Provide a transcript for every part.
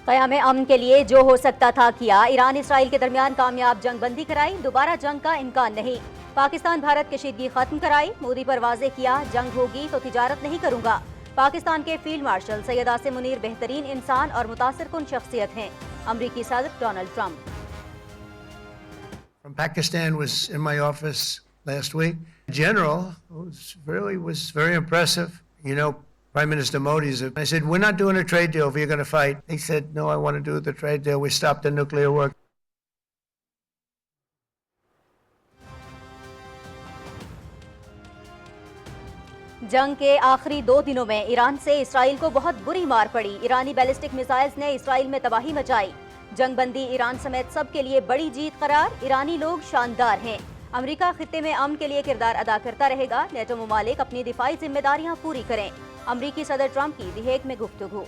قیام امن کے لیے جو ہو سکتا تھا کیا، ایران اسرائیل کے درمیان کامیاب جنگ بندی کرائی، دوبارہ جنگ کا امکان نہیں۔ پاکستان بھارت کشیدگی ختم کرائی، مودی پر واضح کیا جنگ ہوگی تو تجارت نہیں کروں گا۔ پاکستان کے فیلڈ مارشل سید عاصم منیر بہترین انسان اور متاثر کن شخصیت ہیں، امریکی صدر Donald Trump. From Pakistan was in my office last week. General was very impressive. You know, Prime Minister Modi's. I said, we're not doing a trade deal if you're going to fight. He said, no, I want to do the trade deal. We stopped the nuclear work. جنگ کے آخری 2 دنوں میں ایران سے اسرائیل کو بہت بری مار پڑی، ایرانی بیلسٹک میزائلز نے اسرائیل میں تباہی مچائی۔ جنگ بندی ایران سمیت سب کے لیے بڑی جیت قرار، ایرانی لوگ شاندار ہیں۔ امریکہ خطے میں امن کے لیے کردار ادا کرتا رہے گا، نیٹو ممالک اپنی دفاعی ذمہ داریاں پوری کریں، امریکی صدر ٹرمپ کی دی ہیگ میں گفتگو۔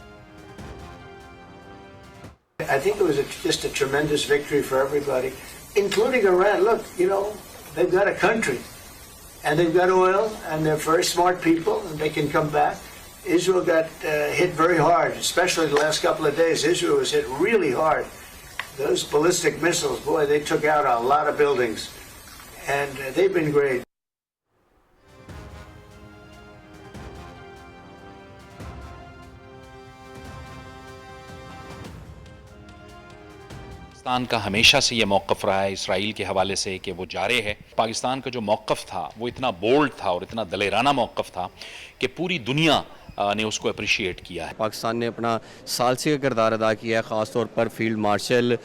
I think it was just a tremendous victory for everybody, including Iran. Look, you know, they've got a country, and they've got oil, and they're very smart people, and they can come back. Israel got hit very hard, especially the last couple of days. Israel was hit really hard. Those ballistic missiles, boy, they took out a lot of buildings, and they've been great. Pakistan کا ہمیشہ سے یہ موقف رہا ہے اسرائیل کے حوالے سے کہ وہ جارح ہے۔ پاکستان کا جو موقف تھا وہ اتنا بولڈ تھا اور اتنا دلیرانہ موقف تھا کہ پوری دنیا نے اس کو اپریشیٹ کیا ہے۔ پاکستان نے اپنا ثالثی کا کردار ادا کیا ہے، خاص طور پر field marshal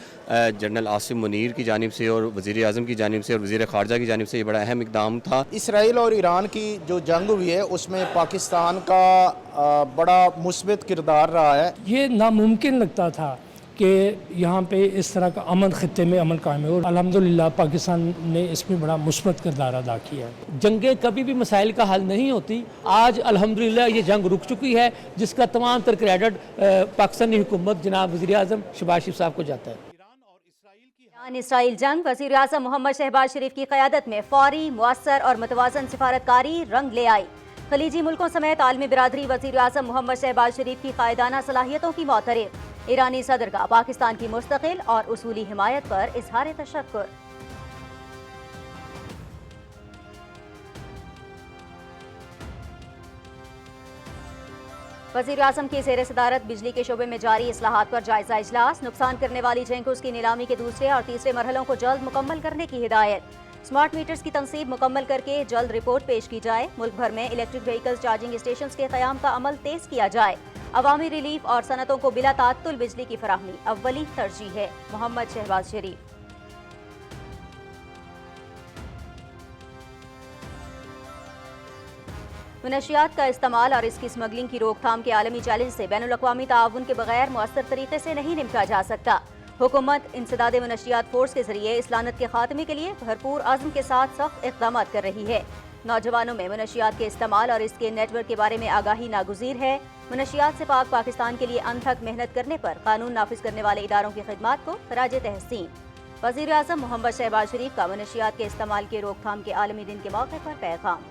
general Asim Munir کی جانب سے اور وزیر اعظم کی جانب سے اور وزیر خارجہ کی جانب سے یہ بڑا اہم اقدام تھا۔ اسرائیل اور ایران کی جو جنگ ہوئی ہے اس میں پاکستان کا بڑا مثبت کردار رہا ہے۔ یہ ناممکن لگتا تھا کہ یہاں پہ اس طرح کا امن خطے میں امن قائم ہے، اور الحمدللہ پاکستان نے اس میں بڑا مثبت کردار ادا کیا ہے۔ جنگیں کبھی بھی مسائل کا حل نہیں ہوتی، آج الحمدللہ یہ جنگ رک چکی ہے، جس کا تمام تر کریڈٹ پاکستانی حکومت جناب وزیر اعظم شہباز شریف صاحب کو جاتا ہے۔ ایران اسرائیل جنگ وزیر اعظم محمد شہباز شریف کی قیادت میں فوری، مؤثر اور متوازن سفارتکاری رنگ لے آئی۔ خلیجی ملکوں سمیت عالمی برادری وزیر اعظم محمد شہباز شریف کی قائدانہ صلاحیتوں کی معترف۔ ایرانی صدر کا پاکستان کی مستقل اور اصولی حمایت پر اظہار تشکر۔ وزیر اعظم کی زیر صدارت بجلی کے شعبے میں جاری اصلاحات پر جائزہ اجلاس، نقصان کرنے والی جینکوز کی نیلامی کے دوسرے اور تیسرے مرحلوں کو جلد مکمل کرنے کی ہدایت۔ سمارٹ میٹرز کی تنصیب مکمل کر کے جلد رپورٹ پیش کی جائے، ملک بھر میں الیکٹرک وہیکلز چارجنگ اسٹیشنز کے قیام کا عمل تیز کیا جائے، عوامی ریلیف اور صنعتوں کو بلا تعطل بجلی کی فراہمی اولی ترجیح ہے، محمد شہباز شریف۔ منشیات کا استعمال اور اس کی اسمگلنگ کی روک تھام کے عالمی چیلنج سے بین الاقوامی تعاون کے بغیر مؤثر طریقے سے نہیں نمٹا جا سکتا۔ حکومت انسداد منشیات فورس کے ذریعے اس لعنت کے خاتمے کے لیے بھرپور عزم کے ساتھ سخت اقدامات کر رہی ہے۔ نوجوانوں میں منشیات کے استعمال اور اس کے نیٹ ورک کے بارے میں آگاہی ناگزیر ہے۔ منشیات سے پاک پاکستان کے لیے انتھک محنت کرنے پر قانون نافذ کرنے والے اداروں کی خدمات کو خراج تحسین۔ وزیر اعظم محمد شہباز شریف کا منشیات کے استعمال کے روک تھام کے عالمی دن کے موقع پر پیغام۔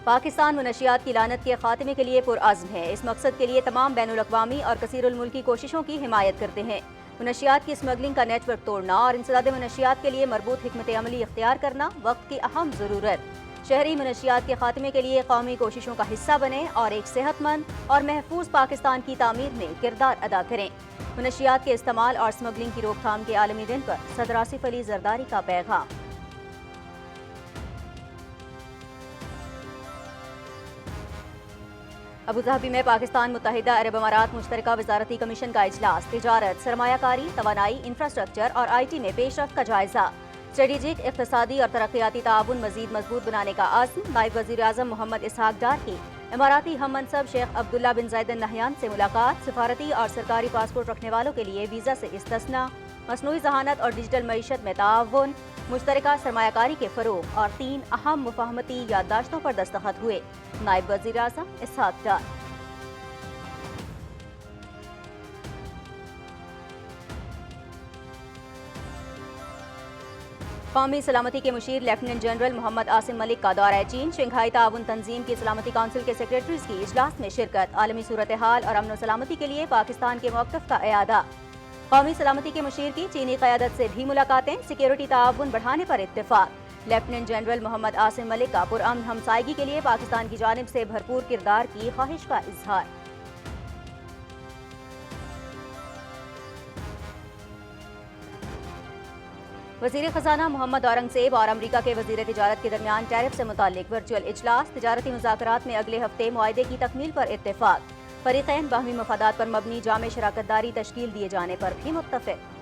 پاکستان منشیات کی لعنت کے خاتمے کے لیے پرعزم ہے۔ اس مقصد کے لیے تمام بین الاقوامی اور کثیر الملکی کوششوں کی حمایت کرتے ہیں۔ منشیات کی اسمگلنگ کا نیٹ ورک توڑنا اور انسداد منشیات کے لیے مربوط حکمت عملی اختیار کرنا وقت کی اہم ضرورت۔ شہری منشیات کے خاتمے کے لیے قومی کوششوں کا حصہ بنیں اور ایک صحت مند اور محفوظ پاکستان کی تعمیر میں کردار ادا کریں۔ منشیات کے استعمال اور اسمگلنگ کی روک تھام کے عالمی دن پر صدر آصف علی زرداری کا پیغام۔ ابوظہبی میں پاکستان متحدہ عرب امارات مشترکہ وزارتی کمیشن کا اجلاس، تجارت، سرمایہ کاری، توانائی، انفراسٹرکچر اور آئی ٹی میں پیش رفت کا جائزہ، اسٹریٹجک، اقتصادی اور ترقیاتی تعاون مزید مضبوط بنانے کا عزم۔ نائب وزیر اعظم محمد اسحاق ڈار کی اماراتی ہم منصب شیخ عبداللہ بن زائد ال نہیان سے ملاقات، سفارتی اور سرکاری پاسپورٹ رکھنے والوں کے لیے ویزا سے استثناء، مصنوعی ذہانت اور ڈیجیٹل معیشت میں تعاون، مشترکہ سرمایہ کاری کے فروغ اور 3 اہم مفاہمتی یادداشتوں پر دستخط ہوئے۔ نائب وزیر اعظم اسحاق ڈار۔ قومی سلامتی کے مشیر لیفٹیننٹ جنرل محمد عاصم ملک کا دورہ چین، شنگھائی تعاون تنظیم کی سلامتی کونسل کے سیکریٹریز کی اجلاس میں شرکت، عالمی صورتحال اور امن و سلامتی کے لیے پاکستان کے موقف کا اعادہ۔ قومی سلامتی کے مشیر کی چینی قیادت سے بھی ملاقاتیں، سیکیورٹی تعاون بڑھانے پر اتفاق۔ لیفٹیننٹ جنرل محمد عاصم ملک کا پرامن ہمسائیگی کے لیے پاکستان کی جانب سے بھرپور کردار کی خواہش کا اظہار۔ وزیر خزانہ محمد اورنگزیب اور امریکہ کے وزیر تجارت کے درمیان ٹیرف سے متعلق ورچوئل اجلاس، تجارتی مذاکرات میں اگلے ہفتے معاہدے کی تکمیل پر اتفاق، فریقین باہمی مفادات پر مبنی جامع شراکت داری تشکیل دیے جانے پر بھی متفق۔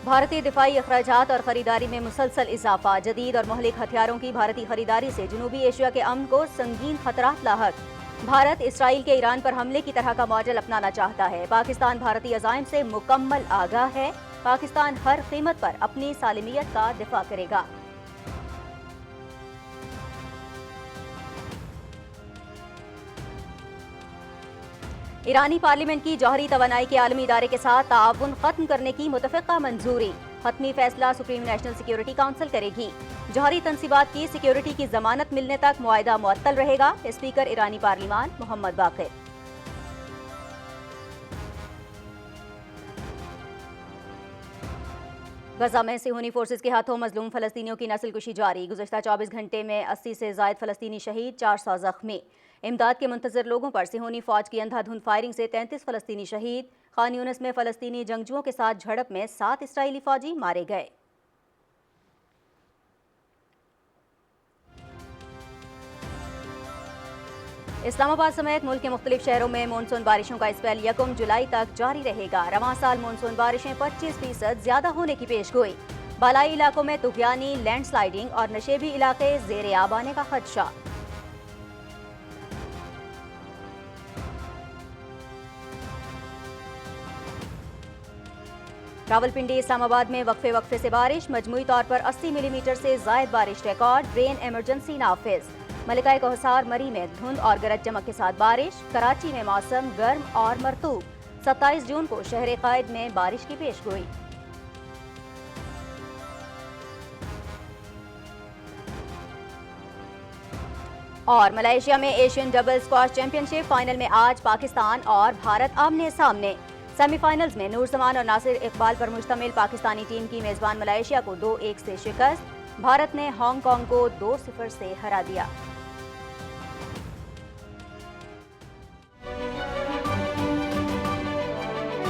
بھارتی دفاعی اخراجات اور خریداری میں مسلسل اضافہ، جدید اور مہلک ہتھیاروں کی بھارتی خریداری سے جنوبی ایشیا کے امن کو سنگین خطرات لاحق۔ بھارت اسرائیل کے ایران پر حملے کی طرح کا ماڈل اپنانا چاہتا ہے، پاکستان بھارتی عزائم سے مکمل آگاہ ہے، پاکستان ہر قیمت پر اپنی سالمیت کا دفاع کرے گا۔ ایرانی پارلیمنٹ کی جوہری توانائی کے عالمی ادارے کے ساتھ تعاون ختم کرنے کی متفقہ منظوری، حتمی فیصلہ سپریم نیشنل سیکیورٹی کونسل کرے گی۔ جوہری تنصیبات کی سیکیورٹی کی ضمانت ملنے تک معاہدہ معطل رہے گا، اسپیکر ایرانی پارلیمان محمد باقر۔ غزہ میں صہیونی فورسز کے ہاتھوں مظلوم فلسطینیوں کی نسل کشی جاری، گزشتہ 24 گھنٹے میں 80 سے زائد فلسطینی شہید، 400 زخمی۔ امداد کے منتظر لوگوں پر صہیونی فوج کی اندھا دھند فائرنگ سے 33 فلسطینی شہید، خان یونس میں فلسطینی جنگجوؤں کے ساتھ جھڑپ میں 7 اسرائیلی فوجی مارے گئے۔ اسلام آباد سمیت ملک کے مختلف شہروں میں مونسون بارشوں کا اسپیل 1 جولائی تک جاری رہے گا۔ رواں سال مونسون بارشیں 25% زیادہ ہونے کی پیش گوئی، بالائی علاقوں میں طغیانی، لینڈ سلائیڈنگ اور نشیبی علاقے زیر آب آنے کا خدشہ۔ راولپنڈی، اسلام آباد میں وقفے سے بارش، مجموعی طور پر 80 ملی میٹر سے زائد بارش ریکارڈ، رین ایمرجنسی نافذ۔ ملکہ کوہسار مری میں دھند اور گرج چمک کے ساتھ بارش، کراچی میں موسم گرم اور مرطوب، 27 جون کو شہر قائد میں بارش کی پیش گوئی۔ اور ملائیشیا میں ایشین ڈبل اسکواش چیمپئن شپ فائنل میں آج پاکستان اور بھارت آمنے سامنے۔ سیمی فائنلز میں نور زمان اور ناصر اقبال پر مشتمل پاکستانی ٹیم کی میزبان ملائیشیا کو 2-1 سے شکست، بھارت نے ہانگ کانگ کو 2-0 سے ہرا دیا۔